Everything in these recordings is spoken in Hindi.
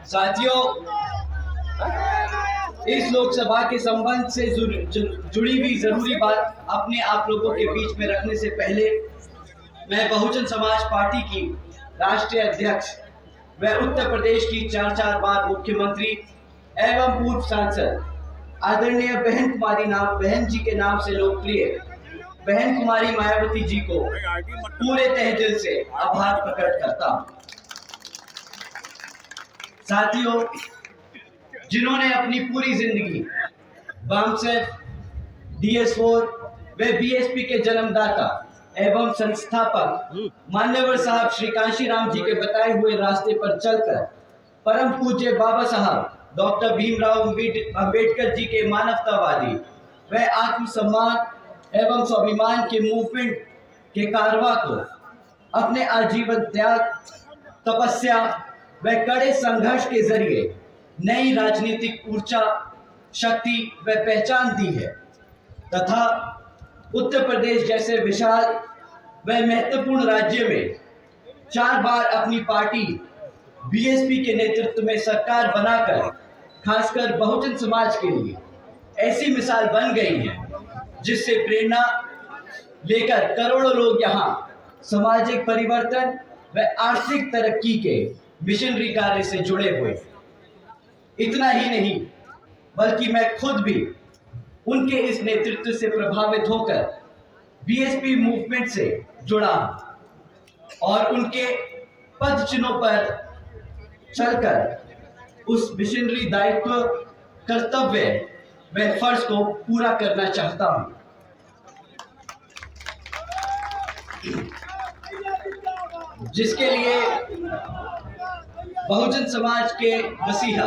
साथियों, इस लोकसभा के संबंध से जुड़ी हुई जरूरी बात अपने आप लोगों के बीच में रखने से पहले मैं बहुजन समाज पार्टी की राष्ट्रीय अध्यक्ष व उत्तर प्रदेश की 4 बार मुख्यमंत्री एवं पूर्व सांसद आदरणीय बहन जी के नाम से लोकप्रिय बहन कुमारी मायावती जी को पूरे तहे दिल से आभार प्रकट करता हूं। साथियों, जिन्होंने अपनी पूरी जिंदगी बामसेफ, DS4 व BSP के जन्मदाता एवं संस्थापक मान्यवर साहब श्री कांशीराम जी के बताए हुए रास्ते पर चलकर परम पूज्य बाबा साहब डॉक्टर भीमराव अंबेडकर जी के मानवतावादी व आत्मसम्मान एवं स्वाभिमान के मूवमेंट के कारवा को अपने आजीवन त्याग, तपस्या व कड़े संघर्ष के जरिए नई राजनीतिक ऊर्जा, शक्ति व पहचान दी है तथा उत्तर प्रदेश जैसे विशाल व महत्वपूर्ण राज्य में 4 बार अपनी पार्टी BSP के नेतृत्व में सरकार बनाकर खासकर बहुजन समाज के लिए ऐसी मिसाल बन गई है जिससे प्रेरणा लेकर करोड़ों लोग यहाँ सामाजिक परिवर्तन व आर्थिक तरक्की के मिशनरी कार्य से जुड़े हुए। इतना ही नहीं बल्कि मैं खुद भी उनके इस नेतृत्व से प्रभावित होकर BSP मूवमेंट से जुड़ा और उनके पद चिन्हों पर चलकर उस मिशनरी दायित्व, कर्तव्य व फर्ज को पूरा करना चाहता हूं। जिसके लिए बहुजन समाज के मसीहा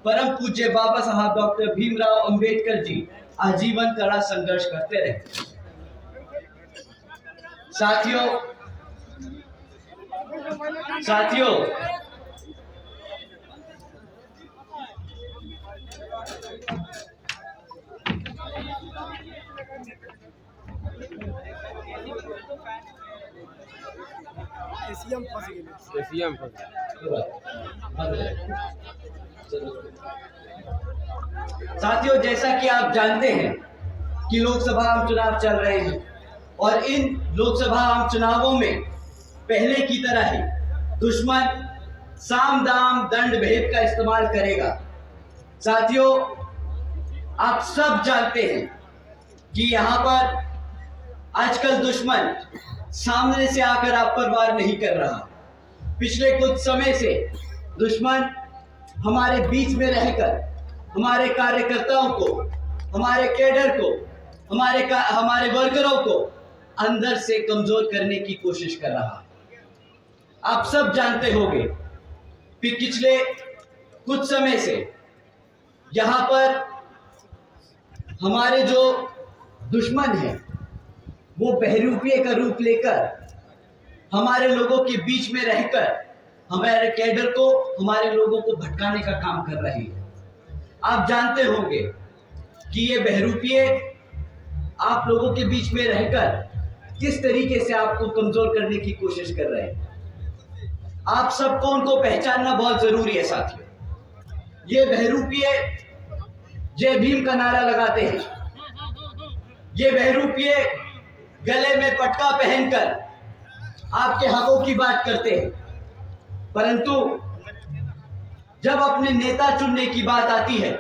परम पूज्य बाबा साहब डॉक्टर भीमराव अंबेडकर जी आजीवन कड़ा संघर्ष करते रहे। साथियों, साथियों, जैसा कि आप जानते हैं कि लोकसभा आम चुनाव चल रहे हैं और इन लोकसभा आम चुनावों में पहले की तरह ही दुश्मन साम दाम दंड भेद का इस्तेमाल करेगा। साथियों, आप सब जानते हैं कि यहाँ पर आजकल दुश्मन सामने से आकर आप पर वार नहीं कर रहा। पिछले कुछ समय से दुश्मन हमारे बीच में रहकर हमारे कार्यकर्ताओं को, हमारे कैडर को, हमारे वर्करों को अंदर से कमजोर करने की कोशिश कर रहा है। आप सब जानते होंगे कि पिछले कुछ समय से यहाँ पर हमारे जो दुश्मन हैं वो बहरूपिये का रूप लेकर हमारे लोगों के बीच में रहकर हमारे कैडर को, हमारे लोगों को भटकाने का काम कर रहे हैं। आप जानते होंगे कि ये बहरूपिये आप लोगों के बीच में रहकर किस तरीके से आपको कमजोर करने की कोशिश कर रहे हैं। आप सबको उनको पहचानना बहुत जरूरी है। साथियों, ये बहरूपिये जय भीम का नारा लगाते हैं। ये बहरूपिये गले में पटका पहनकर आपके हकों की बात करते हैं, परंतु जब अपने नेता चुनने की बात आती है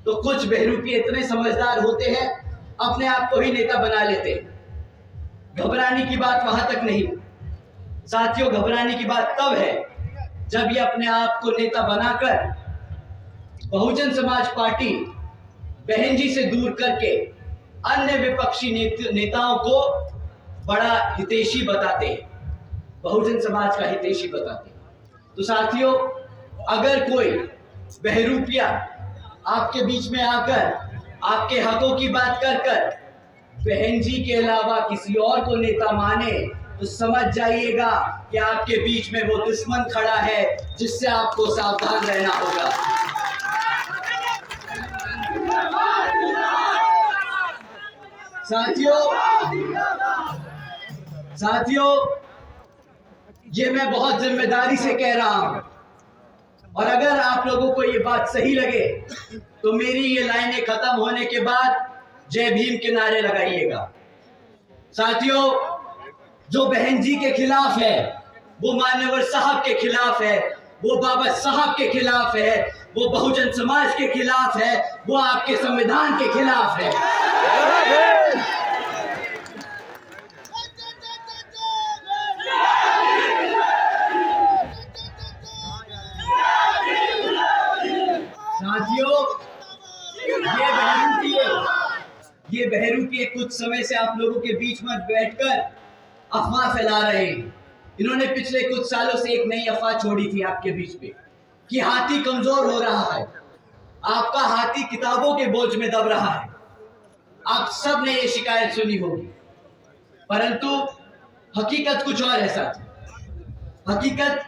तो कुछ बहरूपिये इतने समझदार होते हैं, अपने आप को ही नेता बना लेते हैं। घबराने की बात वहां तक नहीं। साथियों, घबराने की बात तब है जब ये अपने आप को नेता बनाकर बहुजन समाज पार्टी बहन जी से दूर करके अन्य विपक्षी नेताओं को बड़ा हितैषी बताते हैं, बहुजन समाज का हितैषी बताते हैं। तो साथियों, अगर कोई बहरूपिया आपके बीच में आकर आपके हकों की बात कर बहन जी के अलावा किसी और को नेता माने तो समझ जाइएगा कि आपके बीच में वो दुश्मन खड़ा है जिससे आपको सावधान रहना होगा। साथियों, ये मैं बहुत जिम्मेदारी से कह रहा हूं और अगर आप लोगों को ये बात सही लगे तो मेरी ये लाइनें खत्म होने के बाद जय भीम के नारे लगाइएगा। साथियों, जो बहन जी के खिलाफ है, वो मान्यवर साहब के खिलाफ है, वो बाबा साहब के खिलाफ है, वो बहुजन समाज के खिलाफ है, वो आपके संविधान के खिलाफ है। साथियों, ये बहरूपीय कुछ समय से आप लोगों के बीच में बैठकर अफवाह फैला रहे हैं। इन्होंने पिछले कुछ सालों से एक नई अफवाह छोड़ी थी आपके बीच में कि हाथी कमजोर हो रहा है, आपका हाथी किताबों के बोझ में दब रहा है। आप सब ने ये शिकायत सुनी होगी, परंतु हकीकत कुछ और है साथियों। हकीकत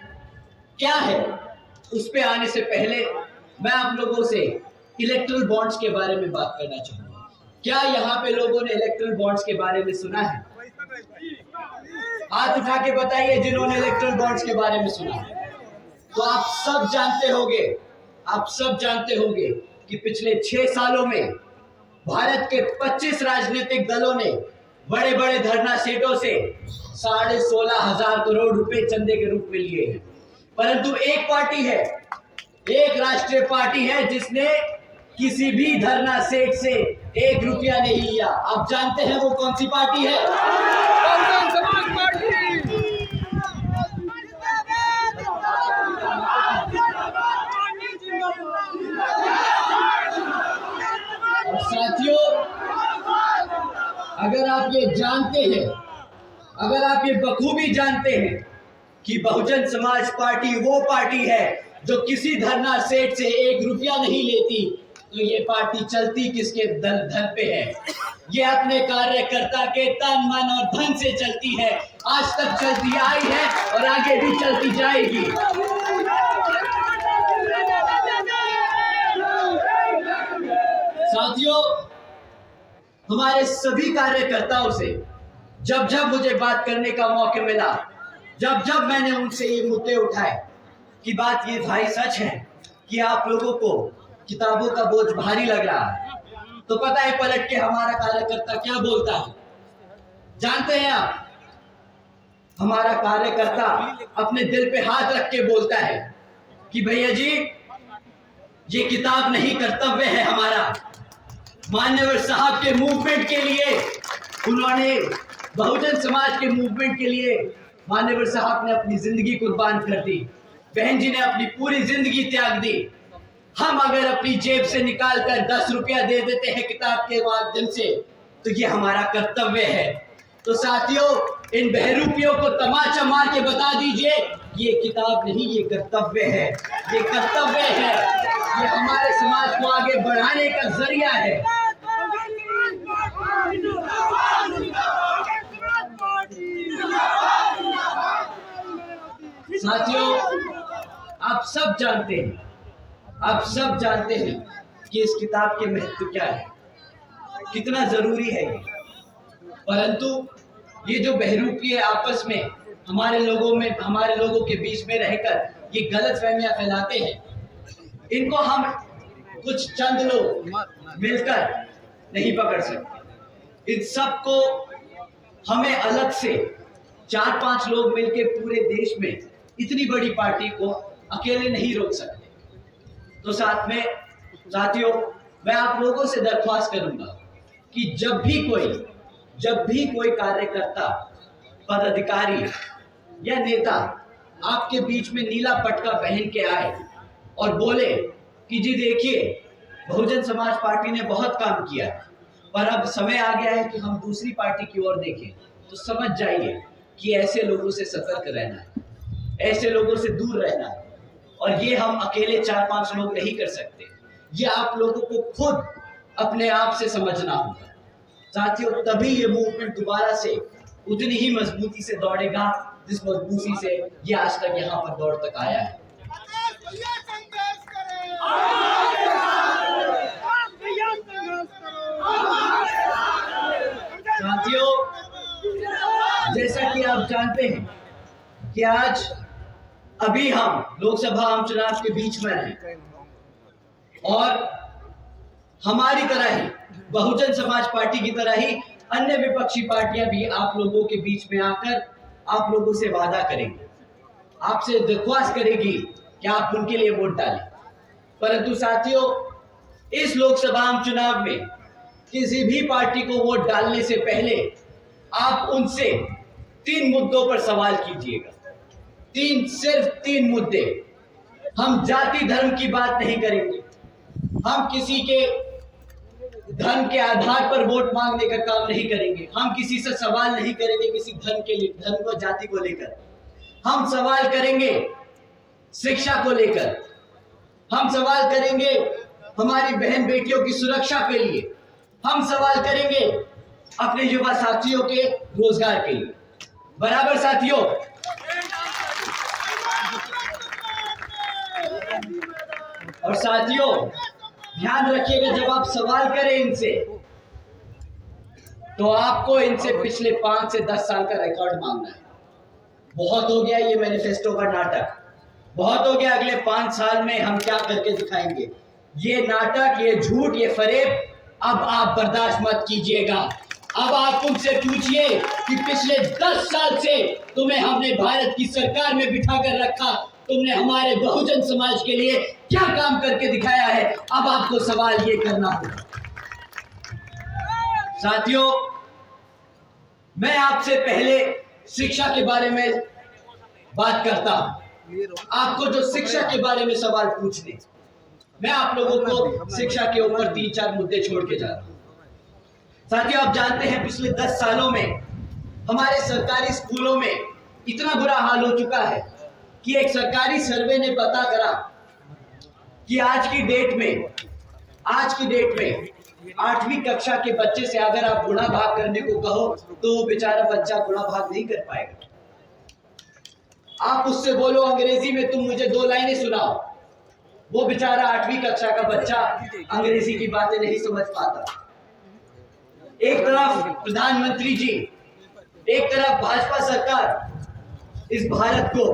क्या है, उस पे आने से पहले मैं आप लोगों से इलेक्ट्रल बॉन्ड्स के बारे में बात करना चाहूंगा। क्या यहाँ पे लोगों ने इलेक्ट्रल बॉन्ड्स के बारे में सुना है? हाथ उठा के बताइए जिन्होंने इलेक्ट्रल बॉन्ड्स के बारे में सुना है। तो आप सब जानते होंगे कि पिछले 6 सालों में भारत के 25 राजनीतिक दलों ने बड़े बड़े धरना सेटों से 16,500 करोड़ रुपए चंदे के रूप में लिए हैं। परंतु एक पार्टी है, एक राष्ट्रीय पार्टी है जिसने किसी भी धरना सेट से 1 रुपया नहीं लिया। आप जानते हैं वो कौन सी पार्टी है? बहुजन समाज पार्टी। साथियों, अगर आप ये जानते हैं, अगर आप ये बखूबी जानते हैं कि बहुजन समाज पार्टी वो पार्टी है जो किसी धरना सेट से 1 रुपया नहीं लेती, तो ये पार्टी चलती किसके धन पे है? ये अपने कार्यकर्ता के तन मन और धन से चलती है। आज तक चलती आई है और आगे भी चलती जाएगी। साथियों, हमारे सभी कार्यकर्ताओं से जब जब मुझे बात करने का मौका मिला, जब जब मैंने उनसे ये मुद्दे उठाए कि बात ये भाई सच है कि आप लोगों को किताबों का बोझ भारी लग रहा है, तो पता है पलट के हमारा कार्यकर्ता क्या बोलता है? जानते हैं आप, हमारा कार्यकर्ता अपने दिल पे हाथ रख के बोलता है कि भैया जी, ये किताब नहीं कर्तव्य है हमारा। मान्यवर साहब के मूवमेंट के लिए, उन्होंने बहुजन समाज के मूवमेंट के लिए मान्यवर साहब ने अपनी जिंदगी कुर्बान कर दी, बहन जी ने अपनी पूरी जिंदगी त्याग दी। हम अगर अपनी जेब से निकाल कर 10 रुपया दे देते हैं किताब के माध्यम से, तो ये हमारा कर्तव्य है। तो साथियों, इन बहरूपियों को तमाचा मार के बता दीजिए, ये किताब नहीं, ये कर्तव्य है। ये कर्तव्य है, ये हमारे समाज को आगे बढ़ाने का जरिया है। साथियों, आप सब जानते हैं कि इस किताब के महत्व क्या है, कितना जरूरी है ये। परंतु ये जो बहरूपीय आपस में हमारे लोगों के बीच में रहकर ये गलतफहमियां फैलाते हैं, इनको हम कुछ चंद लोग मिलकर नहीं पकड़ सकते। इन सबको हमें अलग से 4-5 लोग मिलकर पूरे देश में इतनी बड़ी पार्टी को अकेले नहीं रोक सकते। तो साथियों, मैं आप लोगों से दरख्वास्त करूंगा कि जब भी कोई कार्यकर्ता, पदाधिकारी या नेता आपके बीच में नीला पटका पहन के आए और बोले कि जी देखिए, बहुजन समाज पार्टी ने बहुत काम किया, पर अब समय आ गया है कि हम दूसरी पार्टी की ओर देखें, तो समझ जाइए कि ऐसे लोगों से सतर्क रहना है, ऐसे लोगों से दूर रहना है। और ये हम अकेले 4-5 लोग नहीं कर सकते, ये आप लोगों को खुद अपने आप से समझना होगा। साथियों, तभी ये मूवमेंट दोबारा से उतनी ही मजबूती से दौड़ेगा जिस मजबूती से ये आज तक यहाँ पर दौड़ तक आया है। साथियों, जैसा कि आप जानते हैं कि आज अभी हम लोकसभा आम चुनाव के बीच में हैं और हमारी तरह ही बहुजन समाज पार्टी की तरह ही अन्य विपक्षी पार्टियां भी आप लोगों के बीच में आकर आप लोगों से वादा करेंगी, आपसे दरख्वास्त करेगी कि आप उनके लिए वोट डालें। परंतु साथियों, इस लोकसभा आम चुनाव में किसी भी पार्टी को वोट डालने से पहले आप उनसे 3 मुद्दों पर सवाल कीजिएगा। सिर्फ 3 मुद्दे। हम जाति धर्म की बात नहीं करेंगे, हम किसी के धर्म के आधार पर वोट मांगने का काम नहीं करेंगे, हम किसी से सवाल नहीं करेंगे किसी धर्म के लिए, धर्म व जाति को लेकर। हम सवाल करेंगे शिक्षा को लेकर, हम सवाल करेंगे हमारी बहन बेटियों की सुरक्षा के लिए, हम सवाल करेंगे अपने युवा साथियों के रोजगार के लिए। बराबर साथियों? और साथियों ध्यान रखिएगा, जब आप सवाल करें इनसे तो आपको इनसे पिछले 5 से 10 साल का रिकॉर्ड मांगना है। बहुत हो गया ये मैनिफेस्टो का नाटक, बहुत हो गया अगले 5 साल में हम क्या करके दिखाएंगे। ये नाटक, ये झूठ, ये फरेब अब आप बर्दाश्त मत कीजिएगा। अब आप उनसे पूछिए कि पिछले 10 साल से तुम्हें हमने भारत की सरकार में बिठा कर रखा, तुमने हमारे बहुजन समाज के लिए क्या काम करके दिखाया है। अब आपको सवाल ये करना होगा। साथियों, मैं आपसे पहले शिक्षा के बारे में बात करता हूं। आपको जो शिक्षा के बारे में सवाल पूछने, मैं आप लोगों को शिक्षा के ऊपर 3-4 मुद्दे छोड़ के जा रहा हूं। साथियों, आप जानते हैं पिछले 10 सालों में हमारे सरकारी स्कूलों में इतना बुरा हाल हो चुका है कि एक सरकारी सर्वे ने पता करा कि आज की डेट में 8वीं कक्षा के बच्चे से अगर आप गुणा भाग करने को कहो तो वो बेचारा बच्चा गुणा भाग नहीं कर पाएगा। आप उससे बोलो अंग्रेजी में तुम मुझे 2 लाइनें सुनाओ, वो बेचारा 8वीं कक्षा का बच्चा अंग्रेजी की बातें नहीं समझ पाता। एक तरफ प्रधानमंत्री जी, एक तरफ भाजपा सरकार इस भारत को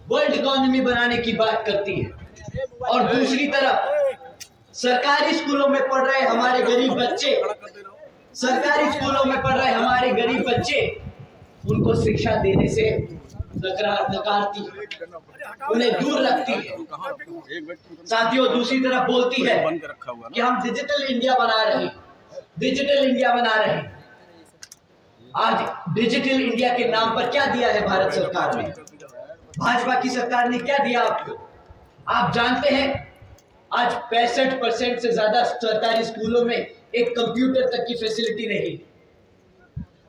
वर्ल्ड इकोनॉमी बनाने की बात करती है और दूसरी तरफ सरकारी स्कूलों में पढ़ रहे हमारे गरीब बच्चे, उनको शिक्षा देने से नकारती है, उन्हें दूर रखती है। साथियों, दूसरी तरफ बोलती है कि हम डिजिटल इंडिया बना रहे हैं। आज डिजिटल इंडिया के नाम पर क्या दिया है भारत सरकार ने, भाजपा की सरकार ने क्या दिया आपको? आप जानते हैं आज 65% से ज्यादा सरकारी स्कूलों में एक कंप्यूटर तक की फैसिलिटी नहीं।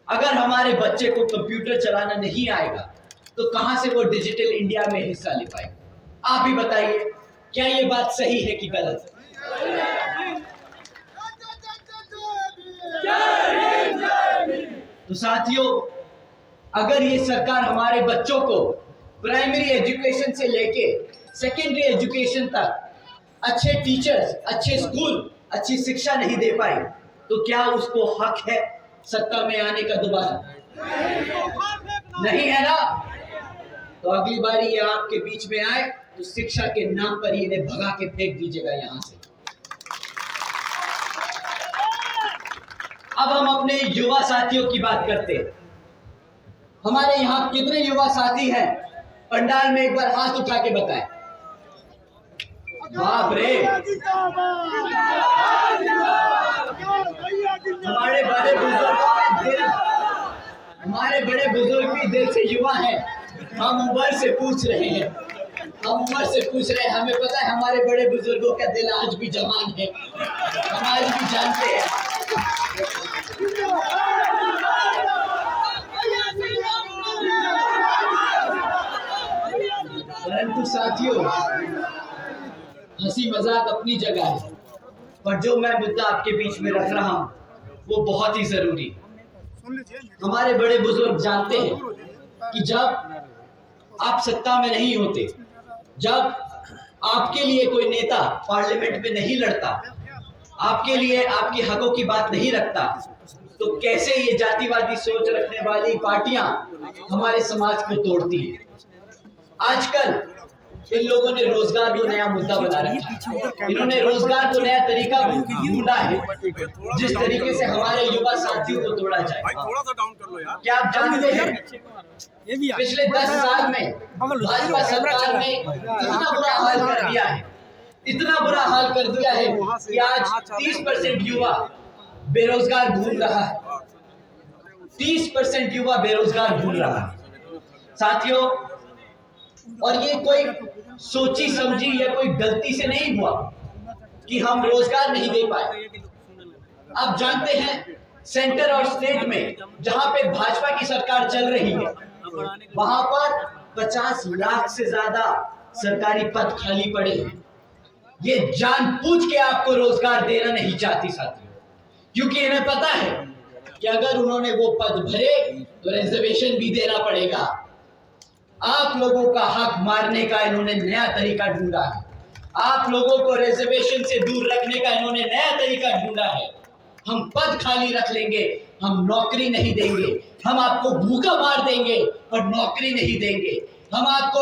अगर हमारे बच्चे को कंप्यूटर चलाना नहीं आएगा तो कहां से वो डिजिटल इंडिया में हिस्सा ले पाएगा? आप ही बताइए, क्या ये बात सही है कि गलत? तो साथियों, अगर ये सरकार हमारे बच्चों को प्राइमरी एजुकेशन से लेके सेकेंडरी एजुकेशन तक अच्छे टीचर्स, अच्छे स्कूल, अच्छी शिक्षा नहीं दे पाई तो क्या उसको हक है सत्ता में आने का दोबारा? नहीं है ना? तो अगली बारी ये आपके बीच में आए तो शिक्षा के नाम पर ही इन्हें भगा के फेंक दीजिएगा यहां से। अब हम अपने युवा साथियों की बात करते हैं। हमारे यहाँ कितने युवा साथी हैं? पंडाल में एक बार हाथ उठा के बताएं। बाप रे, हमारे बड़े बुजुर्ग भी दिल से युवा हैं। हम उम्र से पूछ रहे हैं, हमें पता है हमारे बड़े बुजुर्गों का दिल आज भी जवान है, हम आज भी जानते हैं। परंतु साथियों, हंसी मजाक अपनी जगह है, पर जो मैं मुद्दा आपके बीच में रख रहा हूं वो बहुत ही जरूरी। हमारे बड़े बुजुर्ग जानते हैं कि जब आप सत्ता में नहीं होते, जब आपके लिए कोई नेता पार्लियामेंट में नहीं लड़ता, आपके लिए आपके हकों की बात नहीं रखता, तो कैसे ये जातिवादी सोच रखने वाली पार्टियां हमारे समाज को तोड़ती हैं। आजकल इन लोगों ने रोजगार को नया मुद्दा बना रखा है। इन्होंने रोजगार को नया तरीका ढूंढा है जिस तरीके से हमारे युवा साथियों को तोड़ा जाए। क्या आप जानते हैं पिछले 10 साल में भाजपा सरकार ने इतना बुरा हाल कर दिया है, इतना बुरा हाल कर दिया है कि आज 30% युवा बेरोजगार घूम रहा है। 30% युवा बेरोजगार घूम रहा है साथियों। और ये कोई सोची समझी या कोई गलती से नहीं हुआ कि हम रोजगार नहीं दे पाए। आप जानते हैं सेंटर और स्टेट में जहां पे भाजपा की सरकार चल रही है वहां पर 50 लाख से ज्यादा सरकारी पद खाली पड़े हैं। ये जानबूझ के आपको रोजगार देना नहीं चाहती साथियों, क्योंकि इन्हें पता है कि अगर उन्होंने वो पद भरे तो रिजर्वेशन भी देना पड़ेगा। आप लोगों का हक मारने का इन्होंने नया तरीका ढूंढा है। आप लोगों को रिजर्वेशन से दूर रखने का इन्होंने नया तरीका ढूंढा है। हम पद खाली रख लेंगे, हम नौकरी नहीं देंगे। हम आपको भूखा मार देंगे और नौकरी नहीं देंगे। हम आपको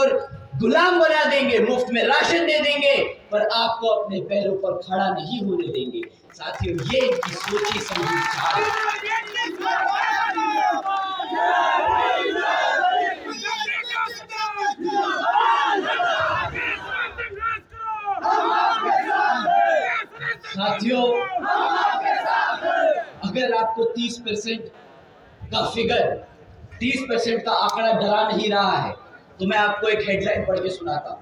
गुलाम बना देंगे, मुफ्त में राशन दे देंगे, पर आपको अपने पैरों पर खड़ा नहीं होने देंगे। साथियों, ये इनकी सोची समझी चाल है। साथियों, अगर आपको 30% का फिगर, 30% का आंकड़ा डरा नहीं रहा है तो मैं आपको एक हेडलाइन पढ़ के सुनाता हूं।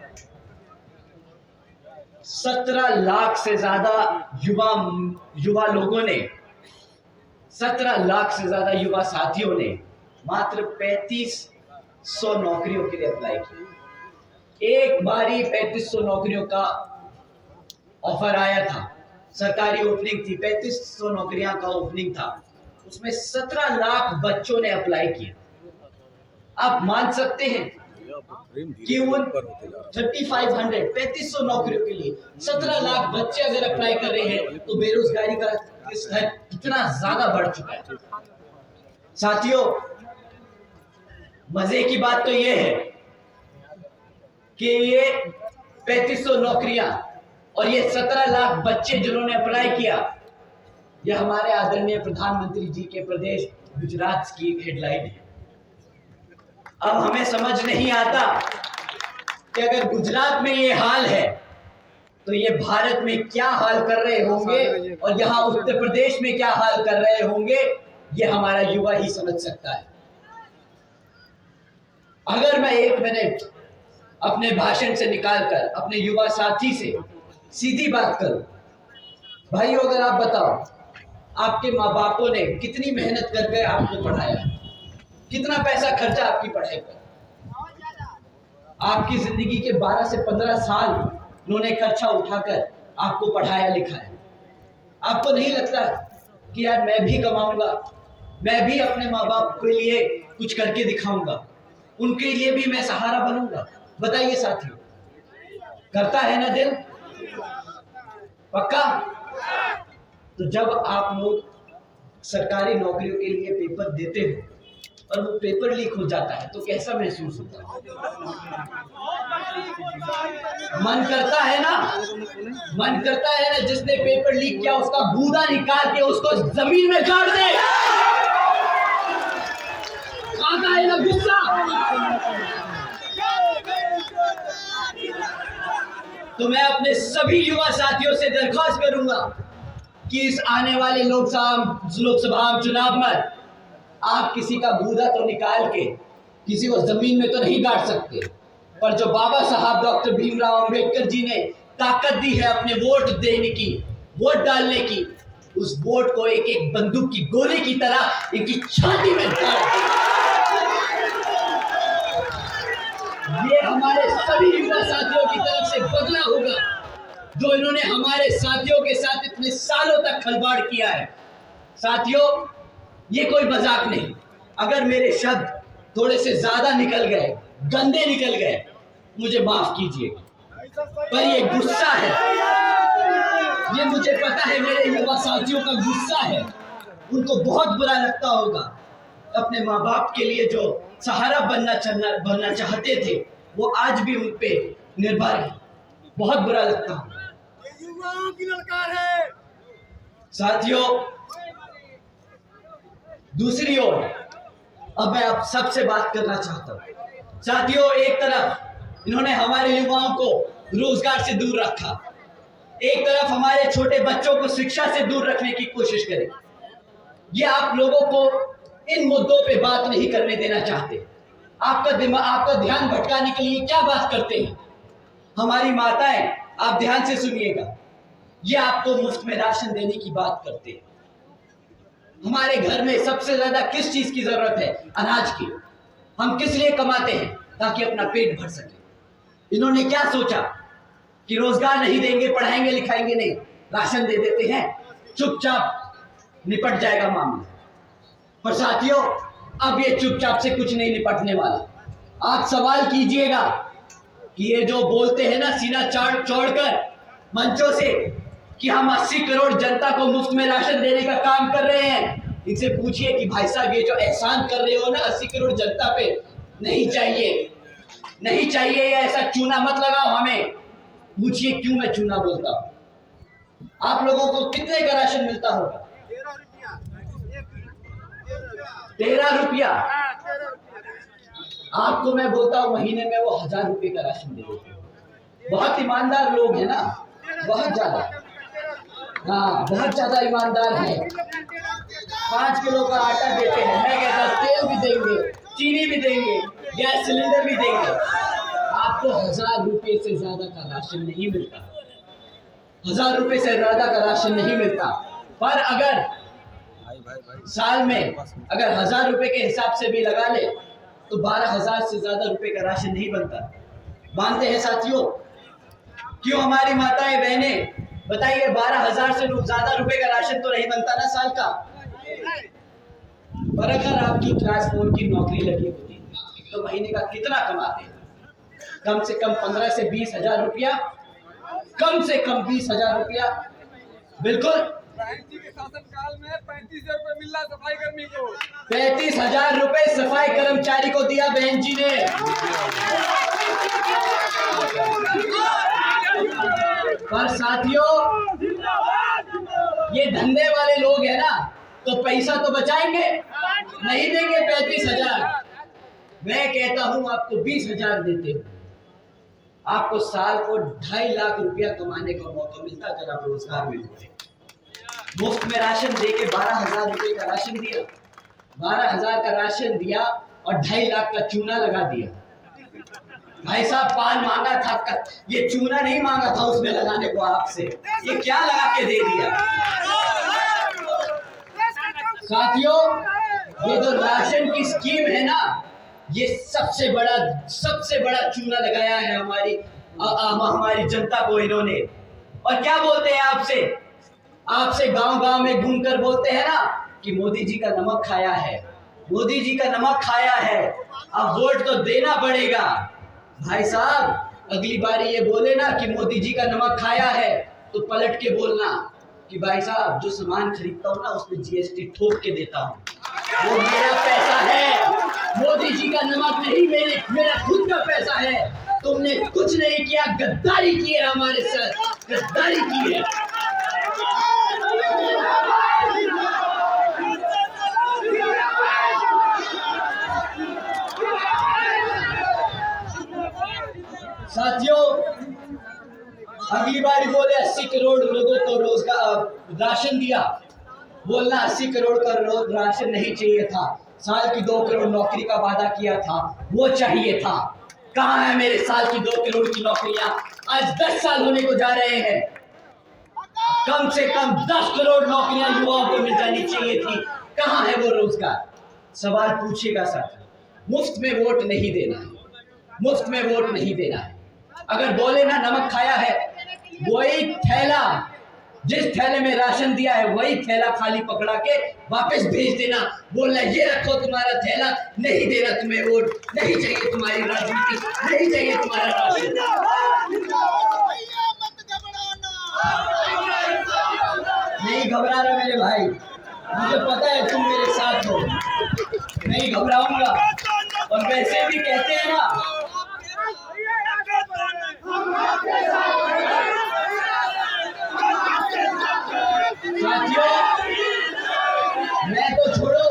17 लाख से ज्यादा युवा लोगों ने, 17 लाख से ज्यादा युवा साथियों ने मात्र 3500 नौकरियों के लिए अप्लाई किया। एक बारी 3500 नौकरियों का ऑफर आया था, सरकारी ओपनिंग थी, 3500 नौकरियां का ओपनिंग था, उसमें 17 लाख बच्चों ने अप्लाई किया। आप मान सकते हैं कि उन 3500 नौकरियों के लिए 17 लाख बच्चे अगर अप्लाई कर रहे हैं तो बेरोजगारी का स्तर कितना ज्यादा बढ़ चुका है। साथियों, मजे की बात तो यह है कि ये 3500 नौकरियां और ये 17 लाख बच्चे जिन्होंने अप्लाई किया, यह हमारे आदरणीय प्रधानमंत्री जी के प्रदेश गुजरात की एक हेडलाइन है। अब हमें समझ नहीं आता कि अगर गुजरात में ये हाल है तो ये भारत में क्या हाल कर रहे होंगे और यहाँ उत्तर प्रदेश में क्या हाल कर रहे होंगे, ये हमारा युवा ही समझ सकता है। अगर मैं 1 मिनट अपने भाषण से निकालकर अपने युवा साथी से सीधी बात करूं, भाइयों, अगर आप बताओ आपके माँ बापों ने कितनी मेहनत करके आपको पढ़ाया, कितना पैसा खर्चा आपकी पढ़ाई पर, आपकी जिंदगी के 12 से 15 साल उन्होंने खर्चा उठाकर आपको पढ़ाया लिखाया। आपको नहीं लगता कि यार मैं भी कमाऊंगा, मैं भी अपने माँ बाप के लिए कुछ करके दिखाऊंगा, उनके लिए भी मैं सहारा बनूंगा? बताइए साथियों, करता है ना दिल? पक्का? तो जब आप लोग सरकारी नौकरियों के लिए पेपर देते हो और वो पेपर लीक हो जाता है तो कैसा महसूस होता है? मन करता है ना, मन करता है ना जिसने पेपर लीक किया उसका गूदा निकाल के उसको जमीन में गाड़ दे। आता है ना गुस्सा? तो मैं अपने सभी युवा साथियों से दरख्वास्त करूंगा कि इस आने वाले लोकसभा चुनाव में आप किसी का गूदा तो निकाल के किसी को जमीन में तो नहीं गाड़ सकते, पर जो बाबा साहब डॉक्टर भीमराव अंबेडकर जी ने ताकत दी है अपने वोट देने की, वोट डालने की, उस वोट को एक एक बंदूक की गोली की तरह इनकी छाती में गाड़ दिया। ये हमारे सभी युवा साथियों की तरफ से बदला होगा जो इन्होंने हमारे साथियों के साथ इतने सालों तक खिलवाड़ किया है। साथियों, ये कोई मजाक नहीं। अगर मेरे शब्द थोड़े से ज्यादा निकल गए, गंदे निकल गए, मुझे माफ कीजिएगा, पर ये गुस्सा है, ये मुझे पता है मेरे युवा साथियों का गुस्सा है। उनको बहुत बुरा लगता होगा अपने माँ बाप के लिए जो सहारा बनना चाहते थे, वो आज भी उन पे निर्भर है। बहुत बुरा लगता हूँ। युवाओं की ललकार है। साथियों, दूसरी ओर अब मैं आप सबसे बात करना चाहता हूँ। साथियों, एक तरफ इन्होंने हमारे युवाओं को रोजगार से दूर रखा, एक तरफ हमारे छोटे बच्चों को शिक्षा से दूर रखने की कोशिश करें। ये आप लोगों को इन मुद्दों पे बात नहीं करने देना चाहते। आपका ध्यान भटकाने के लिए क्या बात करते हैं? हमारी माताएं, आप ध्यान से सुनिएगा, ये आपको मुफ्त में राशन देने की बात करते हैं। हमारे घर में सबसे ज्यादा किस चीज की जरूरत है? अनाज की। हम किस लिए कमाते हैं? ताकि अपना पेट भर सके। इन्होंने क्या सोचा कि रोजगार नहीं देंगे, पढ़ाएंगे लिखाएंगे नहीं, राशन दे देते हैं, चुपचाप निपट जाएगा मामला। पर साथियों, अब ये चुपचाप से कुछ नहीं निपटने वाला। आप सवाल कीजिएगा कि ये जो बोलते हैं ना सीना चौड़कर मंचों से कि हम 80 करोड़ जनता को मुफ्त में राशन देने का काम कर रहे हैं, इनसे पूछिए कि भाई साहब ये जो एहसान कर रहे हो ना 80 करोड़ जनता पे, नहीं चाहिए, नहीं चाहिए। ये ऐसा चूना मत लगाओ हमें। पूछिए क्यों मैं चूना बोलता हूं। आप लोगों को कितने का राशन मिलता होगा? 13 रुपया। आपको मैं बोलता हूँ महीने में वो 1000 रुपये का राशन दे देते हैं। बहुत ईमानदार लोग हैं ना, बहुत ज्यादा। हाँ, बहुत ज्यादा ईमानदार है। 5 किलो का आटा देते हैं। मैं कहता हूँ तेल भी देंगे, चीनी भी देंगे, गैस सिलेंडर भी देंगे। आपको 1000 रुपये से ज्यादा का राशन नहीं मिलता। 1000 रुपये से ज्यादा का राशन नहीं मिलता। पर अगर साल में अगर 1000 रुपये के हिसाब से भी लगा ले तो 12,000 से ज्यादा रुपए का राशन नहीं बनता। मानते हैं साथियों? क्यों हमारी माताएं बहनें, बताइए 12,000 से ज्यादा रुपए का राशन तो नहीं बनता ना साल का। पर अगर आपकी क्लास 4 की नौकरी लगी होती तो महीने का कितना कमाते? कम से कम 15 से 20,000 रुपया, कम से कम 20,000 रुपया। बिल्कुल जी के शासनकाल में 35,000 रुपए मिल रहा सफाई कर्मी को। 35,000 रुपए सफाई कर्मचारी को दिया बहन जी ने। पर साथियों, ये धंधे वाले लोग हैं ना, तो पैसा तो बचाएंगे, नहीं देंगे 35,000। मैं कहता हूं आपको 20,000 देते हो, आपको साल को 2.5 लाख रुपया कमाने का मौका मिलता अगर आप रोजगार में होते। मुफ्त में राशन दे के 12,000 रुपये का राशन दिया, 12,000 का राशन दिया और 2.5 लाख का चूना लगा दिया। भाई साहब पान मांगा था, ये चूना नहीं मांगा था उसमें लगाने को आपसे, ये क्या लगा के दे दिया? साथियों, ये जो राशन की स्कीम है ना, ये सबसे बड़ा चूना लगाया है हमारी जनता को इन्होंने। और क्या बोलते हैं आपसे गांव-गांव में घूमकर बोलते हैं ना कि मोदी जी का नमक खाया है, मोदी जी का नमक खाया है। अब वोट तो देना पड़ेगा भाई साहब। अगली बार ये बोले ना कि मोदी जी का नमक खाया है तो पलट के बोलना कि भाई साहब जो सामान खरीदता हूँ ना उसमें जीएसटी ठोक के देता हूँ, वो मेरा पैसा है, मोदी जी का नमक नहीं, मेरा खुद का पैसा है। तुमने कुछ नहीं किया, गद्दारी की है हमारे साथ, गद्दारी की है। साथियों, अगली बार बोले 80 करोड़ लोगों को रोजगार राशन दिया, बोलना 80 करोड़ का राशन नहीं चाहिए था, साल की 2 करोड़ नौकरी का वादा किया था, वो चाहिए था। कहाँ है मेरे साल की 2 करोड़ की नौकरियां? आज 10 साल होने को जा रहे हैं। कम से कम 10 करोड़ नौकरियां युवाओं को मिल जानी चाहिए थी। कहाँ है वो रोजगार? सवाल पूछेगा साथी। मुफ्त में वोट नहीं देना है, मुफ्त में वोट नहीं देना है। अगर बोले ना नमक खाया है, वही थैला, जिस थैले में राशन दिया है वही थैला खाली पकड़ा के वापस भेज देना, बोलना ये रखो तुम्हारा थैला, नहीं देना तुम्हें वोट, नहीं चाहिए तुम्हारी राजनीति, नहीं चाहिए तुम्हारा राशन। नहीं घबरा रहा मेरे भाई, मुझे पता है तुम मेरे साथ हो, नहीं घबराऊंगा। और वैसे भी कहते हैं ना साथियों, मैं तो छोड़ो,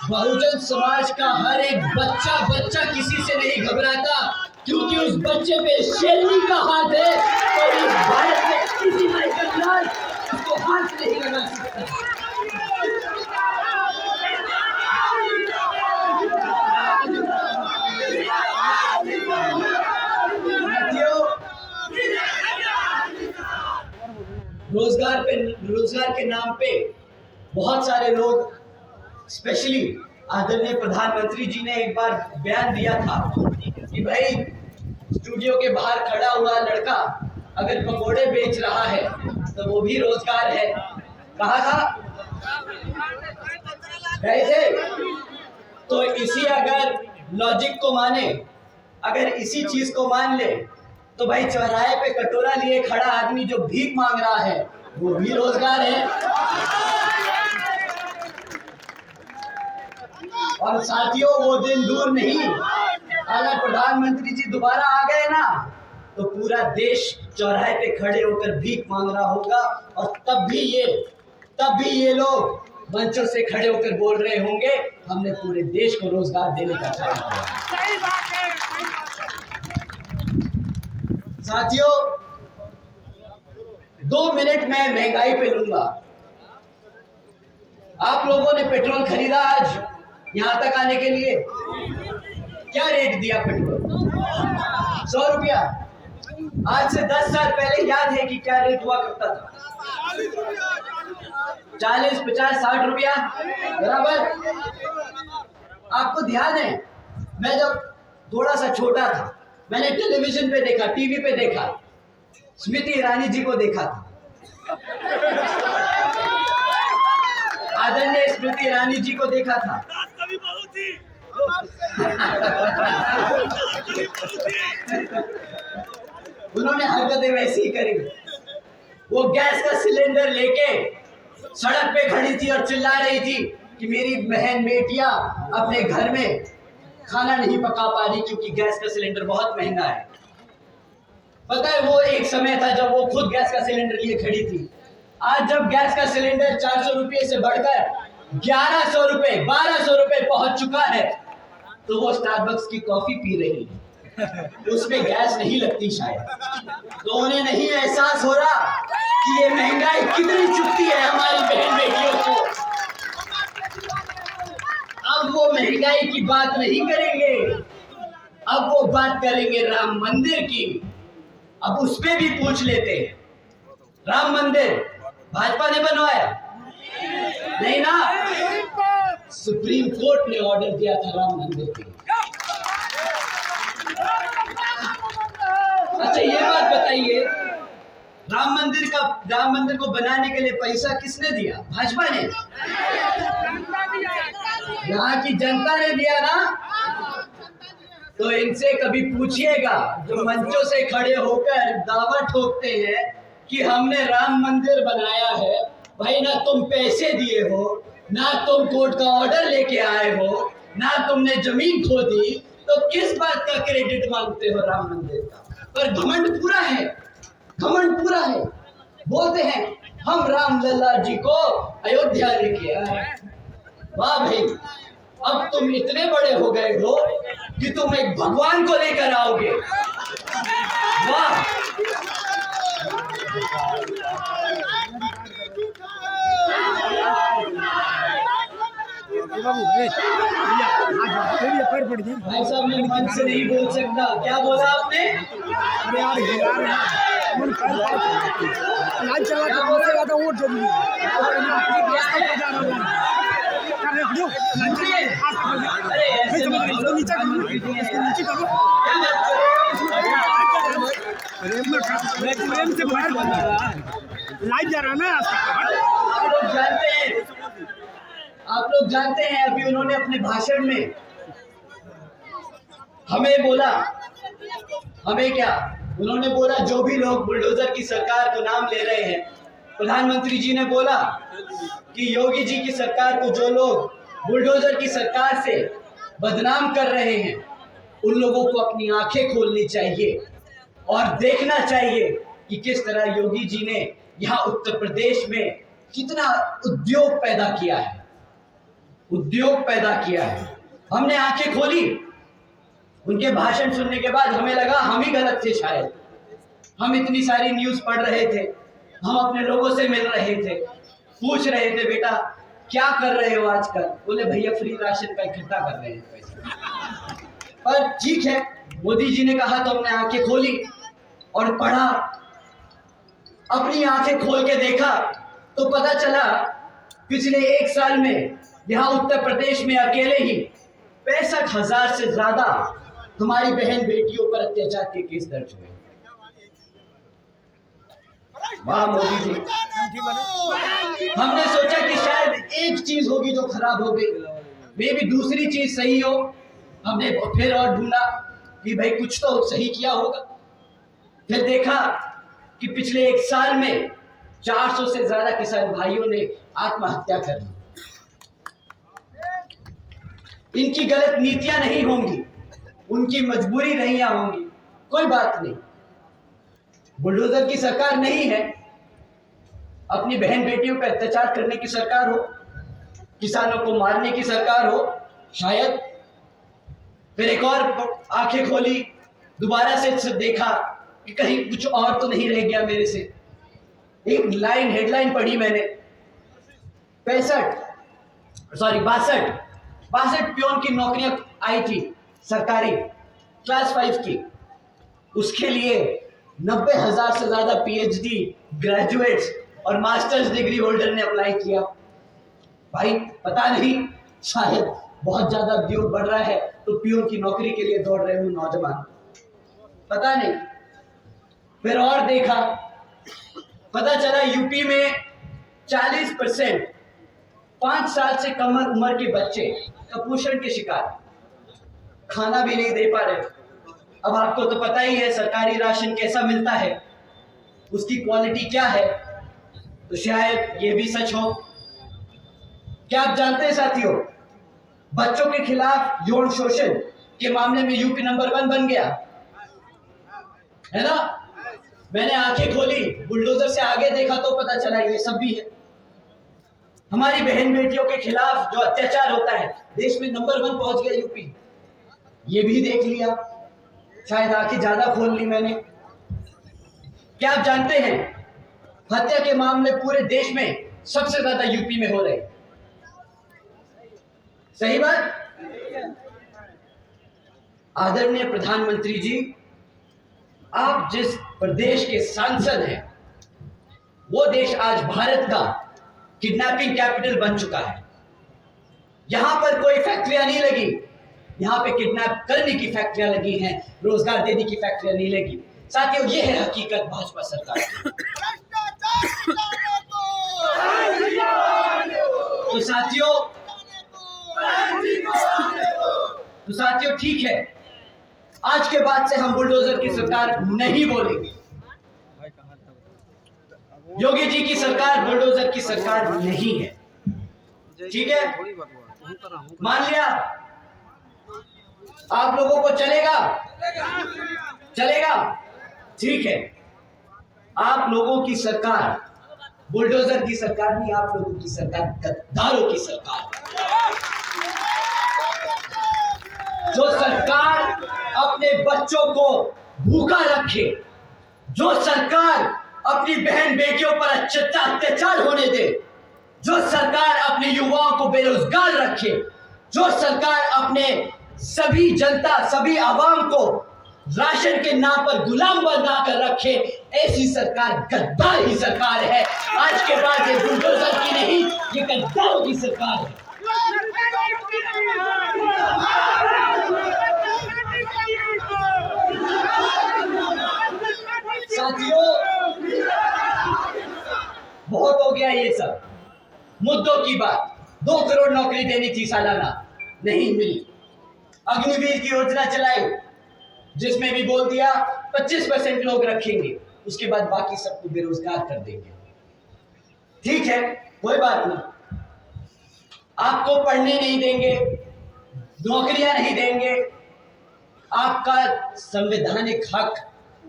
बहुजन समाज का हर एक बच्चा किसी से नहीं घबराता, क्योंकि उस बच्चे पे शेरनी का हाथ है और इस भारत में किसी माइकल क्लार्क उसको हाथ नहीं लगा सकता। रोजगार के नाम पे बहुत सारे लोग, स्पेशली आदरणीय प्रधानमंत्री जी ने एक बार बयान दिया था कि भाई स्टूडियो के बाहर खड़ा हुआ लड़का अगर पकोड़े बेच रहा है तो वो भी रोजगार है। कहा था कैसे? तो इसी अगर लॉजिक को माने, अगर इसी चीज को मान ले तो भाई चौराहे पे कटोरा लिए खड़ा आदमी जो भीख मांग रहा है वो भी रोजगार है। और साथियों, वो दिन दूर नहीं, अगर प्रधानमंत्री जी दोबारा आ गए ना तो पूरा देश चौराहे पे खड़े होकर भीख मांग रहा होगा, और तब भी ये लोग मंचों से खड़े होकर बोल रहे होंगे हमने पूरे देश को रोजगार देने का काम किया। साथियों, 2 मिनट में महंगाई पे लूंगा। आप लोगों ने पेट्रोल खरीदा आज यहां तक आने के लिए, क्या रेट दिया पेट्रोल? 100 रुपया। आज से 10 साल पहले याद है कि क्या रेट हुआ करता था? 40, 50, 60 रुपया बराबर। आपको ध्यान है, मैं जब थोड़ा सा छोटा था मैंने टेलीविजन पे देखा, टीवी पे देखा, स्मृति ईरानी जी को देखा था। आदरणीय स्मृति ईरानी जी को देखा था। उन्होंने हरकतें वैसी ही करी। वो गैस का सिलेंडर लेके सड़क पे खड़ी थी और चिल्ला रही थी कि मेरी बहन बेटियां अपने घर में खाना नहीं पका पा रही क्योंकि गैस का सिलेंडर बहुत महंगा है। पता है, वो एक समय था जब वो खुद गैस का सिलेंडर लिए खड़ी थी। आज जब गैस का सिलेंडर 400 रुपये से बढ़कर 1100 रुपये, 1200 रुपये पहुंच चुका है, तो वो स्टारबक्स की कॉफी पी रही है। उसमें गैस नहीं लगती शायद, तो उन्हें नहीं एहसास हो रहा कि ये महंगाई कितनी चुभती है हमारी बहन बेटियों को। अब वो महंगाई की बात नहीं करेंगे, अब वो बात करेंगे राम मंदिर की। अब उस पे भी पूछ लेते हैं, राम मंदिर भाजपा ने बनवाया? नहीं ना, सुप्रीम कोर्ट ने ऑर्डर दिया था राम मंदिर के। अच्छा, ये बात बताइए, राम मंदिर को बनाने के लिए पैसा किसने दिया? भाजपा ने? यहाँ की जनता ने दिया ना। तो इनसे कभी पूछिएगा जो मंचों से खड़े होकर दावा ठोकते हैं कि हमने राम मंदिर बनाया है, भाई ना तुम पैसे दिए हो, ना तुम कोर्ट का ऑर्डर लेके आए हो, ना तुमने जमीन खोदी, तो किस बात का क्रेडिट मांगते हो राम मंदिर का? पर घमंड पूरा है। बोलते हैं हम राम लल्ला जी को अयोध्या लेके आए। वाह भाई, अब तुम इतने बड़े हो गए हो कि तुम एक भगवान को लेकर आओगे। वाह, भाई साहब, मैं मन से नहीं बोल सकता। क्या बोला आपने? लाइव जा रहा ना। आप लोग जानते हैं अभी उन्होंने अपने भाषण में हमें बोला, हमें क्या, उन्होंने बोला जो भी लोग बुलडोजर की सरकार को नाम ले रहे हैं, प्रधानमंत्री जी ने बोला कि योगी जी की सरकार को जो लोग बुलडोजर की सरकार से बदनाम कर रहे हैं, उन लोगों को अपनी आंखें खोलनी चाहिए और देखना चाहिए कि किस तरह योगी जी ने यहाँ उत्तर प्रदेश में कितना उद्योग पैदा किया है, उद्योग पैदा किया है। हमने आंखें खोली, उनके भाषण सुनने के बाद हमें लगा हम ही गलत थे शायद। हम इतनी सारी न्यूज़ पढ़ रहे थे, हम अपने लोगों से मिल रहे थे, पूछ रहे थे बेटा क्या कर रहे हो आजकल, बोले भैया फ्री राशन का इकट्ठा कर रहे हैं पैसे। पर ठीक है, मोदी जी ने कहा तो हमने आंखें खोली और पढ़ा, अपनी आंखें खोल के देखा तो पता चला पिछले 1 साल में यहाँ उत्तर प्रदेश में अकेले ही 65,000 से ज्यादा हमारी बहन बेटियों पर अत्याचार के केस दर्ज हुए। वाह मोदी जी। हमने सोचा कि शायद एक चीज होगी जो खराब हो गई, मे भी दूसरी चीज सही हो। हमने फिर और ढूंढा कि भाई कुछ तो सही किया होगा। फिर देखा कि पिछले 1 साल में 400 से ज्यादा किसान भाइयों ने आत्महत्या कर ली। इनकी गलत नीतियां नहीं होंगी, उनकी मजबूरी नहीं होंगी, कोई बात नहीं। बुलडोजर की सरकार नहीं है, अपनी बहन बेटियों पर अत्याचार करने की सरकार हो, किसानों को मारने की सरकार हो शायद। फिर एक और आंखें खोली, दोबारा से देखा कि कहीं कुछ और तो नहीं रह गया मेरे से। एक लाइन हेडलाइन पढ़ी मैंने, 62 प्योन की नौकरियां आई थी सरकारी क्लास 5 की, उसके लिए 90,000 से ज्यादा पीएचडी ग्रेजुएट्स और मास्टर्स डिग्री होल्डर ने अप्लाई किया। भाई पता नहीं, शायद बहुत ज्यादा उद्योग बढ़ रहा है तो पीओन की नौकरी के लिए दौड़ रहे हो नौजवान, पता नहीं। फिर और देखा, पता चला यूपी में 40% 5 साल से कम उम्र के बच्चे कुपोषण के शिकार, खाना भी नहीं दे पा रहे। अब आपको तो पता ही है सरकारी राशन कैसा मिलता है, उसकी क्वालिटी क्या है, तो शायद ये भी सच हो। क्या आप जानते हैं साथियों, बच्चों के खिलाफ यौन शोषण के मामले में यूपी नंबर 1 बन गया है ना। मैंने आंखें खोली, बुलडोजर से आगे देखा तो पता चला ये सब भी है। हमारी बहन बेटियों के खिलाफ जो अत्याचार होता है देश में नंबर 1 पहुंच गया यूपी, ये भी देख लिया। शायद आंखें ज्यादा खोल ली मैंने। क्या आप जानते हैं हत्या के मामले पूरे देश में सबसे ज्यादा यूपी में हो रहे हैं, सही बात। आदरणीय प्रधानमंत्री जी, आप जिस प्रदेश के सांसद हैं वो देश आज भारत का किडनैपिंग कैपिटल बन चुका है। यहां पर कोई फैक्ट्रियां नहीं लगी, यहां पे किडनैप करने की फैक्ट्रियां लगी हैं, रोजगार देने की फैक्ट्रियां नहीं लगी। साथियों, ये है हकीकत भाजपा सरकार की। तो साथियों ठीक है, आज के बाद से हम बुलडोजर की सरकार नहीं बोलेंगे। योगी जी की सरकार बुलडोजर की सरकार नहीं है, ठीक है। मान लिया आप लोगों को चलेगा, ठीक है। आप लोगों की सरकार बुलडोजर की सरकार नहीं, आप लोगों की सरकार गद्दारों की सरकार। जो सरकार अपने बच्चों को भूखा रखे, जो सरकार अपनी बहन बेटियों पर अत्याचार होने दे, जो सरकार अपने युवाओं को बेरोजगार रखे, जो सरकार अपने सभी जनता, सभी आवाम को राशन के नाम पर गुलाम बना कर रखे, ऐसी सरकार गद्दार ही सरकार है। आज के बाद ये बुलडोजर की नहीं, ये गद्दारों की सरकार है। साथियों, बहुत हो गया ये सब मुद्दों की बात। 2 करोड़ नौकरी देनी थी सालाना, नहीं मिली। अग्निवीर की योजना चलाई जिसमें भी बोल दिया 25% लोग रखेंगे, उसके बाद बाकी सबको बेरोजगार कर देंगे। ठीक है, कोई बात नहीं, आपको पढ़ने नहीं देंगे, नौकरियां नहीं देंगे, आपका संवैधानिक हक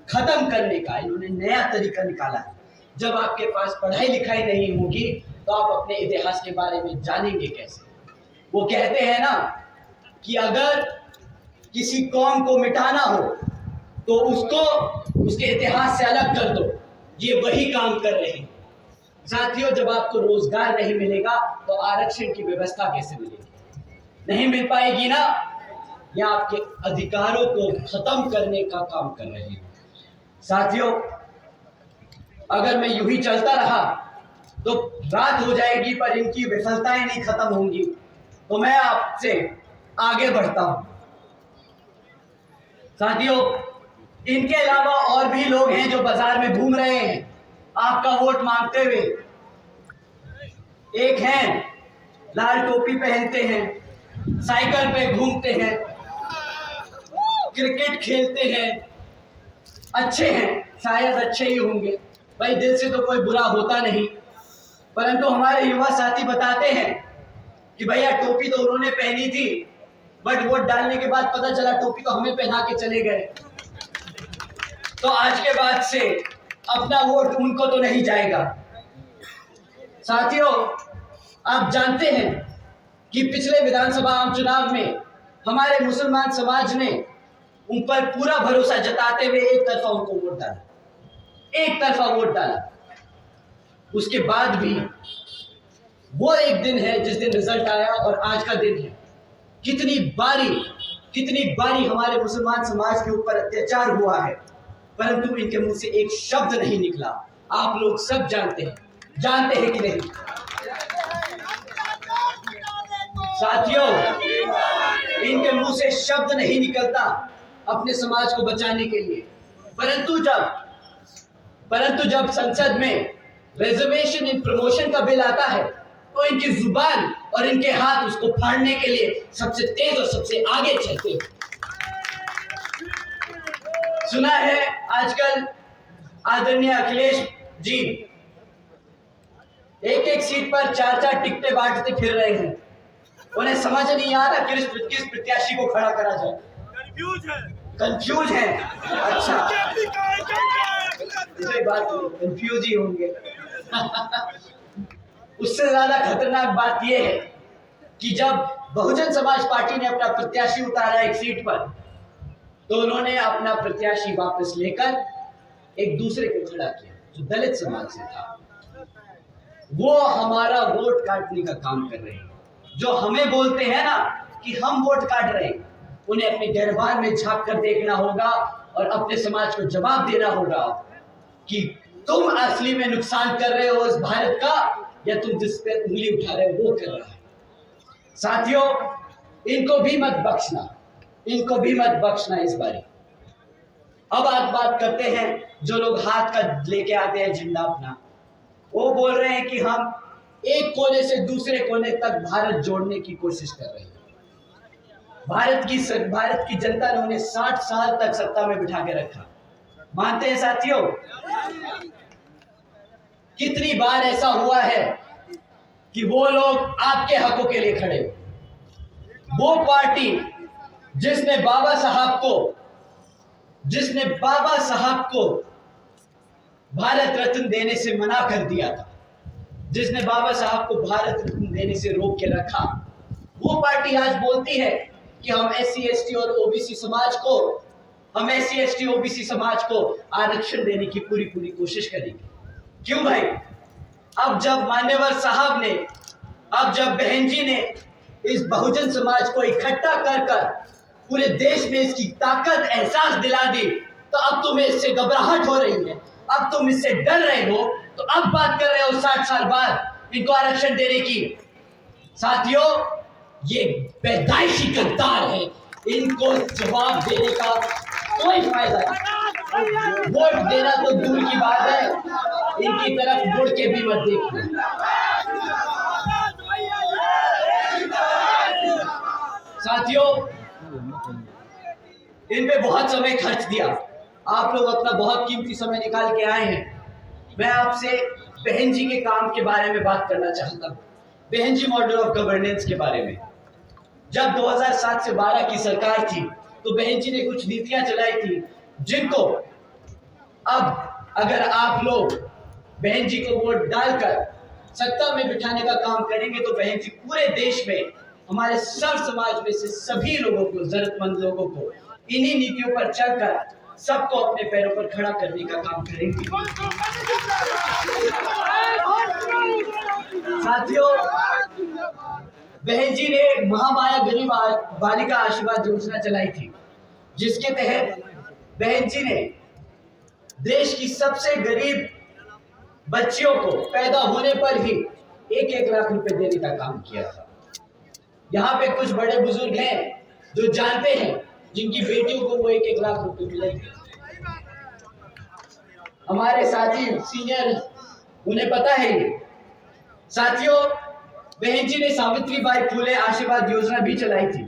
खत्म करने का इन्होंने नया तरीका निकाला है। जब आपके पास पढ़ाई लिखाई नहीं होगी तो आप अपने इतिहास के बारे में जानेंगे कैसे? वो कहते हैं ना कि अगर किसी कौम को मिटाना हो तो उसको उसके इतिहास से अलग कर दो। ये वही काम कर रहे हैं। साथियों, जब आपको रोजगार नहीं मिलेगा तो आरक्षण की व्यवस्था कैसे मिलेगी? नहीं मिल पाएगी ना। या आपके अधिकारों को खत्म करने का काम कर रहे हैं। साथियों, अगर मैं यूं ही चलता रहा तो रात हो जाएगी पर इनकी विफलताएं नहीं खत्म होंगी। तो मैं आपसे आगे बढ़ता हूं। साथियों, इनके अलावा और भी लोग हैं जो बाजार में घूम रहे हैं आपका वोट मांगते हुए। एक हैं लाल टोपी पहनते हैं, साइकिल पे घूमते हैं, क्रिकेट खेलते हैं, अच्छे हैं, शायद अच्छे ही होंगे भाई, दिल से तो कोई बुरा होता नहीं। परंतु हमारे युवा साथी बताते हैं कि भैया टोपी तो उन्होंने पहनी थी बट वोट डालने के बाद पता चला टोपी तो हमें पहना के चले गए। तो आज के बाद से अपना वोट उनको तो नहीं जाएगा। साथियों, आप जानते हैं कि पिछले विधानसभा आम चुनाव में हमारे मुसलमान समाज ने उन पर पूरा भरोसा जताते हुए एक तरफा उनको वोट डाला, एक तरफा वोट डाला। उसके बाद भी वो एक दिन है जिस दिन रिजल्ट आया और आज का दिन है। कितनी बारी हमारे मुसलमान समाज के ऊपर अत्याचार हुआ है परंतु इनके मुंह से एक शब्द नहीं निकला। आप लोग सब जानते हैं कि नहीं? साथियों, इनके मुंह से शब्द नहीं निकलता अपने समाज को बचाने के लिए। परंतु जब संसद में रिजर्वेशन इन प्रमोशन का बिल आता है तो इनकी जुबान और इनके हाथ उसको फाड़ने के लिए सबसे तेज और सबसे आगे चलते हैं। सुना है आजकल आदरणीय अखिलेश जी एक एक सीट पर 4-4 टिकटें बांटते फिर रहे हैं। उन्हें समझ नहीं आ रहा किस प्रत्याशी को खड़ा करा जाए। कंफ्यूज है। अच्छा, बात कंफ्यूज ही होंगे। उससे ज्यादा खतरनाक बात यह है कि जब बहुजन समाज पार्टी ने अपना प्रत्याशी उतारा एक सीट पर तो उन्होंने अपना प्रत्याशी वापस लेकर एक दूसरे को खड़ा किया जो दलित समाज से था। वो हमारा वोट काटने का काम कर रहे हैं। जो हमें बोलते हैं ना कि हम वोट काट रहे हैं, उन्हें अपने दरबार में झांक कर देखना होगा और अपने समाज को जवाब देना होगा कि तुम असली में नुकसान कर रहे हो इस भारत का या तुम जिस पे उंगली उठा रहे हो वो कर रहा है। साथियों, इनको भी मत बख्शना इस बारी। अब आज बात करते हैं जो लोग हाथ का लेके आते हैं झंडा अपना। वो बोल रहे हैं कि हम एक कोने से दूसरे कोने तक भारत जोड़ने की कोशिश कर रहे हैं। भारत की जनता ने उन्हें 60 साल तक सत्ता में बिठा के रखा। मानते हैं साथियों? कितनी बार ऐसा हुआ है कि वो लोग आपके हकों के लिए खड़े हो। वो पार्टी जिसने बाबा साहब को भारत रत्न देने से मना कर दिया था, जिसने बाबा साहब को भारत रत्न देने से रोक के रखा, वो पार्टी आज बोलती है कि हम SC ST और OBC समाज को आरक्षण देने की पूरी कोशिश करेंगे। क्यों भाई? अब जब मान्यवर साहब ने, अब जब बहन जी ने इस बहुजन समाज को इकट्ठा कर पूरे देश में इसकी ताकत एहसास दिला दी, तो अब तुम्हें इससे घबराहट हो रही है, अब तुम इससे डर रहे हो, तो अब बात कर रहे हो 60 साल बाद इनको आरक्षण देने की। साथियों, ये पैदाइशी गद्दार है, इनको जवाब देने का कोई फायदा नहीं। वोट देना तो दूर की बात है, इनकी तरफ मुड़ के भी मत देखना। साथियों, इन पे बहुत समय खर्च दिया, आप लोग अपना बहुत कीमती समय निकाल के आए हैं। मैं आपसे बहन जी के काम के बारे में बात करना चाहता हूँ, बहन जी मॉडल ऑफ गवर्नेंस के बारे में। जब 2007 से 12 की सरकार थी तो बहन जी ने कुछ नीतियां चलाई थी जिनको अब अगर आप लोग बहन जी को वोट डालकर सत्ता में बिठाने का काम करेंगे तो बहन जी पूरे देश में हमारे सब समाज में से सभी लोगों को, जरूरतमंद लोगों को इन्हीं नीतियों पर चलकर सबको अपने पैरों पर खड़ा करने का काम करेंगे। साथियों, बहन जी ने महामाया गरीब बालिका आशीर्वाद योजना चलाई थी, जिसके तहत बहन जी ने देश की सबसे गरीब बच्चियों को पैदा होने पर ही 1-1 लाख रुपए देने का काम किया था। यहाँ पे कुछ बड़े बुजुर्ग हैं जो जानते हैं जिनकी बेटियों को वो 1-1 लाख रुपए मिलेंगे। हमारे साथी सीनियर, उन्हें पता है ये। साथियों, बहन जी ने सावित्रीबाई फुले आशीर्वाद योजना भी चलाई थी,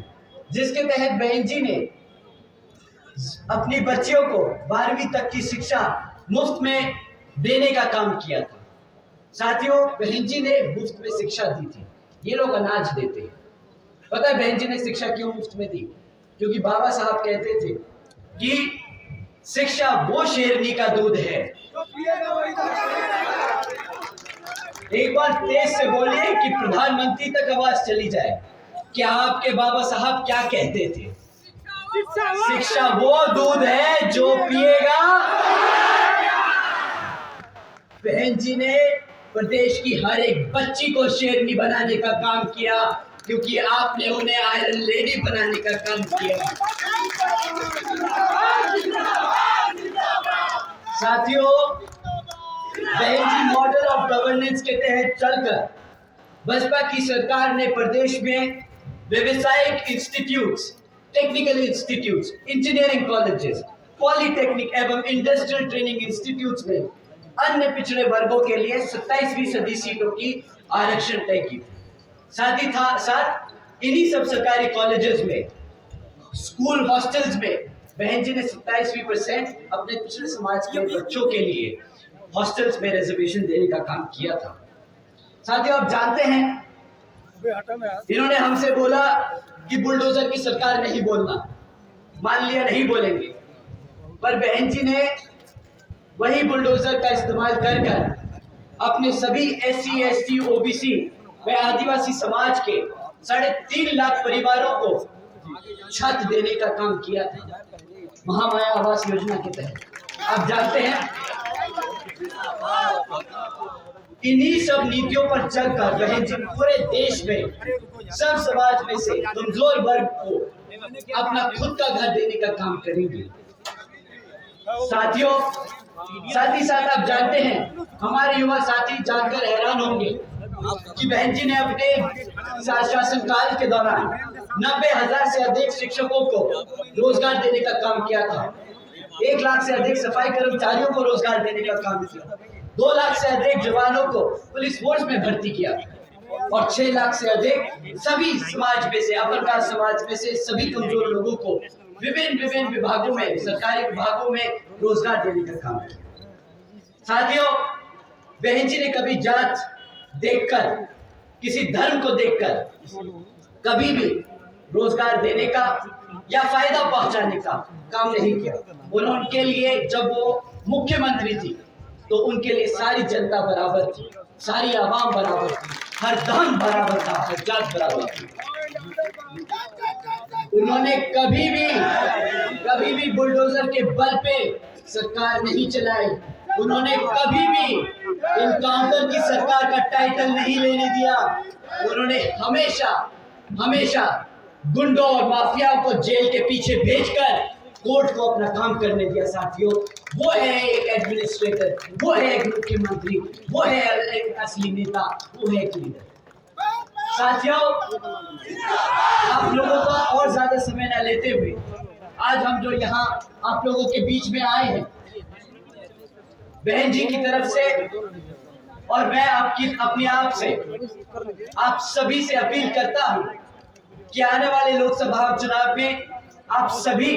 जिसके तहत बहन जी ने अपनी बच्चियों को 12वीं तक की शिक्षा मुफ्त में देने का काम किया था। साथियों, बहन जी ने मुफ्त में शिक्षा दी थी। ये लोग अनाज देते हैं। पता है बहन जी ने शिक्षा क्यों मुफ्त में दी? क्योंकि बाबा साहब कहते थे कि शिक्षा वो शेरनी का दूध है। एक बार तेज से बोलिए कि प्रधानमंत्री तक आवाज चली जाए। क्या आपके बाबा साहब क्या कहते थे? शिक्षा वो दूध है जो पिएगा। बहन जी ने प्रदेश की हर एक बच्ची को शेरनी बनाने का काम किया, क्योंकि आपने उन्हें आयरन लेडी बनाने का काम किया। साथियों, बहन जी मॉडल ऑफ गवर्नेंस के तहत चलकर बसपा की सरकार ने प्रदेश में व्यवसायिक institutes, technical institutes, engineering colleges, polytechnic एवं इंडस्ट्रियल ट्रेनिंग इंस्टीट्यूट्स में अन्य पिछड़े वर्गों के लिए 27वीं सदी सीटों की आरक्षण तय की। साथ इन्हीं सब सरकारी कॉलेजेस में, स्कूल हॉस्टल्स में बहन जी ने 27% अपने पिछड़े समाज के बच्चों के लिए हॉस्टल्स में रिजर्वेशन देने का काम किया था। साथियों, आप जानते हैं इन्होंने हमसे बोला कि बुलडोजर की सरकार नहीं बोलना, मान लिया नहीं बोलेंगे, पर बहन जी ने वही बुलडोजर का इस्तेमाल कर अपने सभी SC, ST, OBC व आदिवासी समाज के 3.5 लाख परिवारों को छत देने का काम किया था महामाया आवास योजना के तहत। आप जानते हैं इन्हीं सब नीतियों पर चलकर बहन जी पूरे देश में सब समाज में से कमजोर वर्ग को अपना खुद का घर देने का काम करेंगे। साथियों, साथ ही साथ आप जानते हैं, हमारे युवा साथी जानकर हैरान होंगे कि बहन जी ने अपने शासनकाल के दौरान 90,000 से अधिक शिक्षकों को रोजगार देने का काम किया था। 1 लाख से अधिक सफाई कर्मचारियों को रोजगार देने का काम किया। 2 लाख से अधिक जवानों को पुलिस फोर्स में भर्ती किया और 6 लाख से अधिक सभी समाज में से, अपर कास्ट समाज में से सभी कमजोर लोगों को विभिन्न विभागों में, सरकारी विभागों में रोजगार देने का काम किया। साथियों, बहन जी ने कभी जात देखकर, किसी धर्म को देखकर कभी भी रोजगार देने का या फायदा पहुंचाने का काम नहीं किया। उनके लिए जब वो मुख्यमंत्री थी तो उनके लिए सारी जनता बराबर थी, सारी आवाम बराबर थी, हर धर्म बराबर था, हर जात बराबर थी। उन्होंने कभी भी बुलडोजर के बल पे सरकार नहीं चलाई। उन्होंने कभी भी इनकाउंटर की सरकार का टाइटल नहीं लेने दिया। उन्होंने हमेशा गुंडों और माफियाओं को जेल के पीछे भेजकर कोर्ट को अपना काम करने दिया। साथियों, वो है एक एडमिनिस्ट्रेटर, वो है एक मुख्यमंत्री, वो है एक असली नेता, वो है एक लीडर। साथियों, आप लोगों का और ज्यादा समय न लेते हुए आज हम जो यहाँ आप लोगों के बीच में आए हैं, बहन जी की तरफ से और मैं अपने आप से, आप सभी से अपील करता हूँ कि आने वाले लोकसभा चुनाव में आप सभी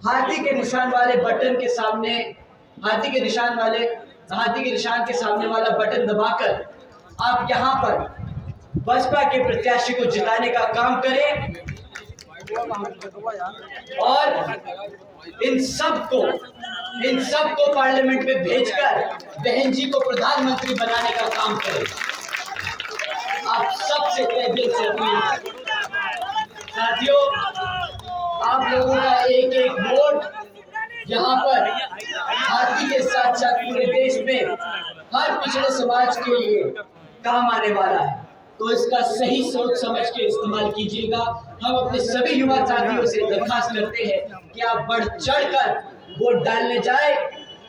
हाथी के निशान वाले बटन के सामने, हाथी के निशान के सामने वाला बटन दबाकर आप यहाँ पर बसपा के प्रत्याशी को जिताने का काम करें और इन सबको पार्लियामेंट में भेजकर बहन जी को प्रधानमंत्री बनाने का काम करें। आप सबसे तहे दिल से अपील है। साथियों, आप लोगों का एक एक वोट यहाँ पर हाथी के साथ साथ पूरे देश में हर पिछड़े समाज के लिए काम आने वाला है, तो इसका सही सोच समझ के इस्तेमाल कीजिएगा। हम अपने सभी युवा साथियों से दरखास्त करते हैं कि आप बढ़ चढ़कर वोट डालने जाए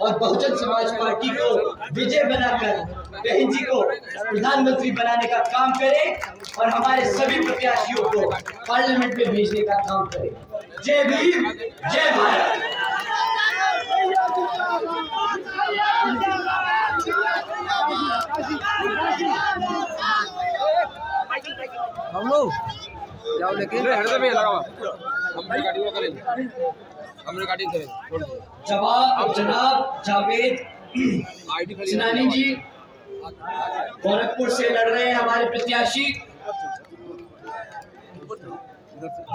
और बहुजन समाज पार्टी को विजय बनाकर बहन जी को प्रधानमंत्री बनाने का काम करें और हमारे सभी प्रत्याशियों को पार्लियामेंट में भेजने का काम करें। जय भीम, जय भारत। हम लोग जाओ लेकिन जनाब जावेद सिनानी जी गोरखपुर से लड़ रहे हैं हमारे प्रत्याशी।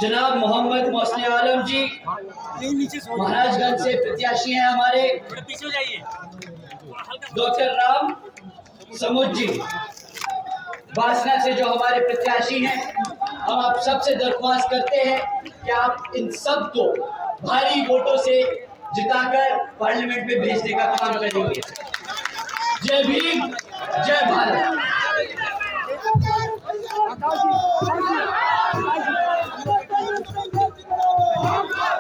जनाब मोहम्मद मोहसिन आलम जी महाराजगंज से प्रत्याशी हैं हमारे। डॉक्टर राम समुद जी बासना से जो हमारे प्रत्याशी हैं। हम आप सबसे दरख्वास्त करते हैं कि आप इन सब को भारी वोटों से जिताकर पार्लियामेंट में भेजने का काम करेंगे। जय भीम, जय भारत।